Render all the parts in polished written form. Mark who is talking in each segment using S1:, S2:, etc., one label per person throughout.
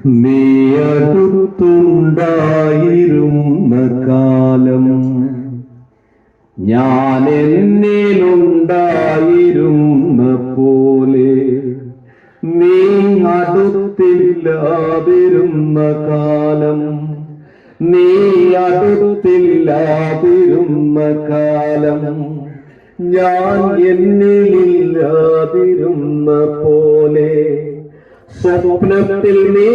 S1: നീ അടുത്തുണ്ടായിരുന്ന കാലം ഞാൻ എന്നിലുണ്ടായിരുന്ന പോലെ നീ അടുത്തില്ലാതിരുന്ന കാലം നീ അടുത്തില്ലാതിരുന്ന കാലം ഞാൻ എന്നിലില്ലാതിരുന്ന പോലെ സ്വപ്നത്തിൽ നീ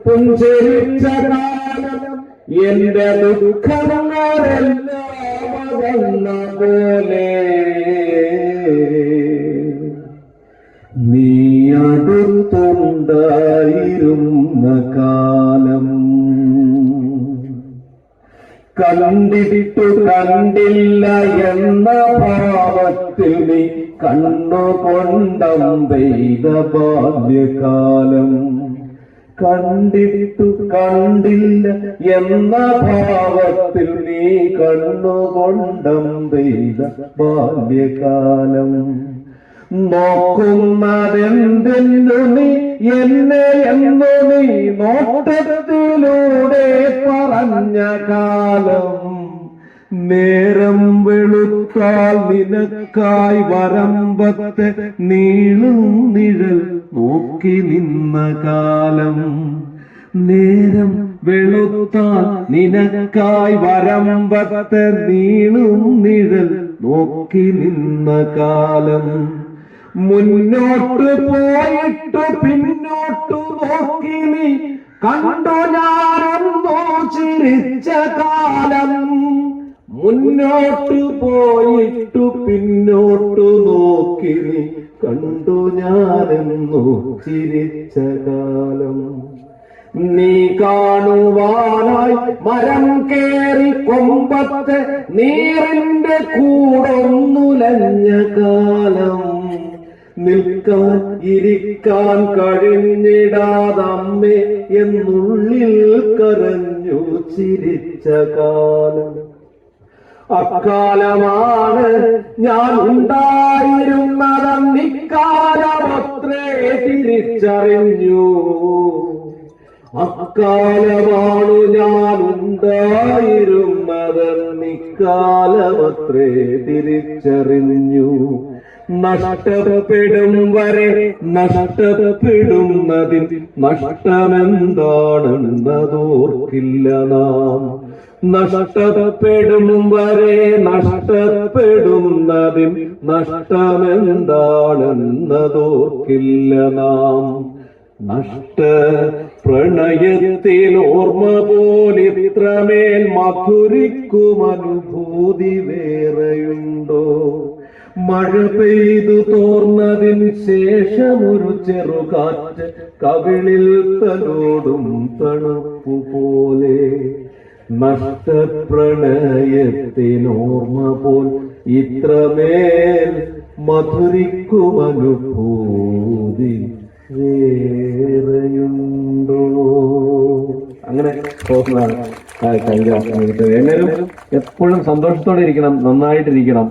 S1: പുഞ്ചരിച്ച കാലം എന്റെ ദുഃഖങ്ങളെല്ലാം അകന്ന പോലെ നീ അടുത്തുണ്ടായിരുന്ന കാലം കണ്ടിട്ടു കണ്ടില്ല എന്ന ഭാവത്തിൽ നീ കണ്ണുകൊണ്ടം പെയ്ത ബാല്യകാലം കണ്ടിട്ടു കണ്ടില്ല എന്ന ഭാവത്തിൽ നീ കണ്ണുകൊണ്ടം പെയ്ത ബാല്യകാലം നോക്കുന്നതെന്തെന്നു നീ എന്നെ എന്നു നീ നോട്ടത്തിലൂടെ പറഞ്ഞ കാലം നേരം വെളുത്താൽ നിനക്കായി വരമ്പത്തെ നീളും നിഴൽ നോക്കി നിന്ന കാലം നേരം വെളുത്താൽ നിനക്കായി വരമ്പത്തെ നീളും നിഴൽ നോക്കി നിന്ന കാലം മുന്നോട്ട് പോയിട്ട് പിന്നോട്ടു നോക്കി നീ കണ്ടു ഞാനെന്നോ ചിരിച്ച കാലം മുന്നോട്ടു പോയിട്ടു പിന്നോട്ടു നോക്കി നീ കണ്ടു ഞാനെന്നോ ചിരിച്ച കാലം നീ കാണുവാനായി മരം കേറി കൊമ്പത്തെ നീറിന്റെ കൂടൊന്നുലഞ്ഞ കാലം നിൽക്കാൻ ഇരിക്കാൻ കഴിഞ്ഞിടാതമ്മേ എന്നുള്ളിൽ കരഞ്ഞു ചിരിച്ച കാലം അക്കാലമാണ് ഞാൻ ഉണ്ടായിരുന്നതെന്നിക്കാലമത്രേ തിരിച്ചറിഞ്ഞു അക്കാലമാണു ഞാൻ ഉണ്ടായിരുന്നതെന്നിക്കാലമത്രേ തിരിച്ചറിഞ്ഞു നഷ്ടപ്പെടും വരെ നഷ്ടപ്പെടുന്നതിൽ നഷ്ടമെന്താണെന്നതോർക്കില്ല നാം നഷ്ടപ്പെടും വരെ നഷ്ടപ്പെടുന്നതിൽ നഷ്ടമെന്താണെന്നതോർക്കില്ല നാം നഷ്ട പ്രണയത്തിൽ ഓർമ്മ പോലിത്രമേൽ മധുരിക്കുമനുഭൂതി വേറെയുണ്ടോ മഴ പെയ്തു തോർന്നതിന് ശേഷമൊരു ചെറുകാറ്റ് കവിളിൽ തലോടും തണുപ്പു പോലെ നഷ്ടപ്രണയത്തിനോർമ്മ പോൽ ഇത്രമേൽ മധുരിക്കുമനുഭൂതി വേറെയുണ്ടോ അങ്ങനെ തോന്നുന്നതാണ്. എല്ലാവരും എപ്പോഴും സന്തോഷത്തോടെ ഇരിക്കണം, നന്നായിട്ടിരിക്കണം.